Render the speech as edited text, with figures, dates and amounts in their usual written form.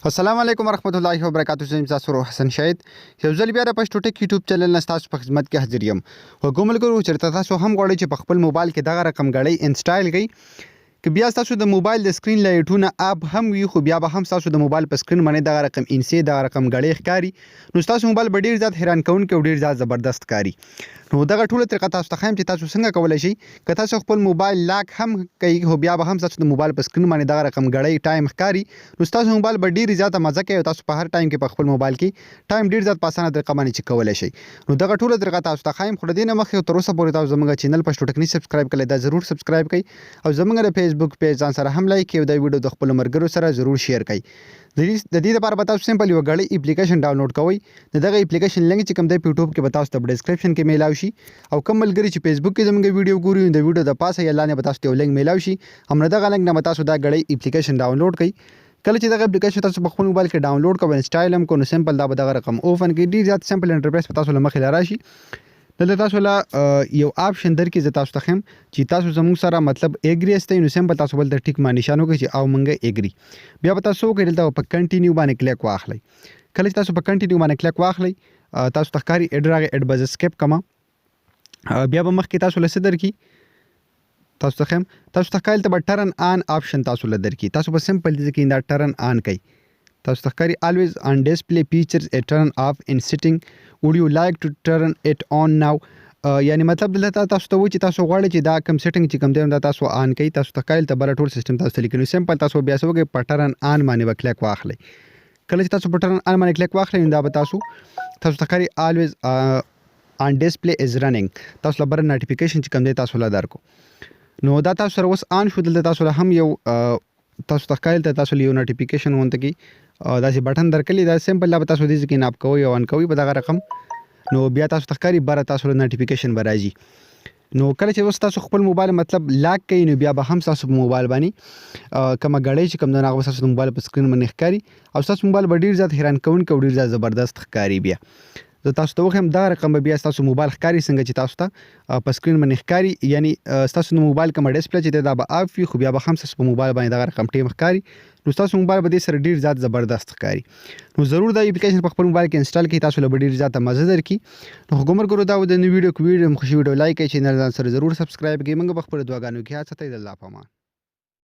السلام علیکم ورحمۃ اللہ وبرکاتہ. زه تاسو روح حسن شهید یو ځل بیا د پښتو ټک یوټیوب چینل نه تاسو په خدمت کې حاضر یم. وګومل ګورو چې تاسو هم غواړئ چې په خپل موبایل کې دغه رقم غړی انسټال کړئ. که بیا تاسو د موبایل د سکرین لایټونه اپ هم وي خو بیا به هم تاسو د موبایل په سکرین باندې دغه رقم انسی دغه رقم غړی ښکاری نو تاسو موبایل به ډیر زیات حیران کون کې ډیر زیات زبردست ښکاری. نو دغه ټوله طریقه تاسو ته خایم چې تاسو څنګه کولای شئ که تاسو خپل موبایل لاک هم کوي خو بیا به هم تاسو د موبایل په سکرین باندې دغه رقم غړی ټایم ښکاری نو تاسو موبایل به ډیر زیات مزه کوي او تاسو په هر ټایم کې په خپل موبایل کې ټایم ډیر زیات په اسانه طریقه باندې چې کولای شئ. نو دغه ټوله طریقه تاسو ته خایم خو د دې نه مخکې تر اوسه پورې تاسو زموږ چینل پښتو ټک نه سبسکرایب کړئ دا ضرور سبسکرایب کړئ او زموږ د فیسبوک پیج ځان سره هم لایک کړئ او دا ویډیو د خپل مرګرو سره ضرور شیر کړئ. د دې لپاره به تاسو سمپل یو غړی اپلیکیشن ډاونلوډ کوئ. دغه اپلیکیشن لینک چې کوم دی په یوټیوب کې به تاسو ته په ډسکرپشن کې میلاو شي او کوم ملګری چې فیسبوک کې زموږ ویډیو ګوري د ویډیو د پاسه یا لاندې به تاسو ته یو لینک میلاو شي همره دغه لینک نه تاسو دا غړی اپلیکیشن ډاونلوډ کړئ. کله چې دغه اپلیکیشن تاسو په خپل موبایل کې ډاونلوډ کوئ انسټال هم کو نو سمپل دا به دغه رقم اوپن کړئ. ډیر زیات سمپل انټرفیس په تاسو لمخې لراشي. دلته تاسو لا یو آپشن درکې زه تاسو ته خم چې تاسو زموږ سره مطلب ایګری استئ نو سمپل تاسو بل د ټیک ما نشانو کې چې او مونږه ایګری بیا به تاسو کې دلته په کنټینیو باندې کلیک واخلئ. کله چې تاسو په کنټینیو باندې کلیک واخلئ تاسو ته ښکاري اډ راغی اډ به سکیپ کما بیا به مخکې تاسو له صدر کې تاسو ته خم تاسو ته ښکاري ته به ټرن آن آپشن تاسو له در کې تاسو په سمپل دي کې دا ټرن آن کوي. تاسو ته ښکاري always on display features a turn off in setting would you like to turn it on now یعنی مطلب دلته تاسو ته و چې تاسو غواړئ چې دا کوم سیټینګ چې کوم دی دا تاسو آن کړئ. تاسو ته ښکاري ته بل ټول سیستم تاسو لیکلو سمپل تاسو بیا سوګي په ټرن آن باندې وکلیک واخلئ. کله چې تاسو په ټرن آن باندې کلیک واخلئ دا به تاسو ته ښکاري always on display is running تاسو لپاره نوټیفیکیشن چې کوم دی تاسو لا درکو نو دا تاسو سره اوس آن شو دلته تاسو هم یو تاسو ته ښکاري ته تاسو یو نوټیفیکیشن وونته کی دا چې بټن درکلی دا سمپل لا تاسو دې کې ناپ کوئ او ان کوئ په دغه رقم نو بیا تاسو ته ښکاري بار تاسو له نوټیفیکیشن به راځي. نو کله چې اوس تاسو خپل موبایل مطلب لاک کوئ نو بیا به هم تاسو په موبایل باندې کومه غړی چې کوم د هغه تاسو د موبایل په سکرین باندې ښکاري او تاسو موبایل به ډیر زیات حیران کوونکی او ډیر زیات زبردست ښکاري. بیا زه تاسو ته وخم دا رقم بیا تاسو موبایل ښکاري څنګه چې تاسو ته په سکرین باندې ښکاري یعنی تاسو د موبایل کوم ډسپلی چې دا به اف وي خو بیا به هم تاسو په موبایل باندې دا رقم ټیم ښکاري نو تاسو موبایل به سره ډیر زیات زبردست ښکاري. نو ضرور دا اپلیکیشن په خپل موبایل کې انسټال کړئ تاسو له ډیر زیات مزه درکړي. نو ګومر ګورو دا د ویډیو مخ ویډیو لایک کړئ چینل سره ضرور سبسکرایب کړئ. موږ په خپل دعاګانو کې هڅه کوي د الله په امان.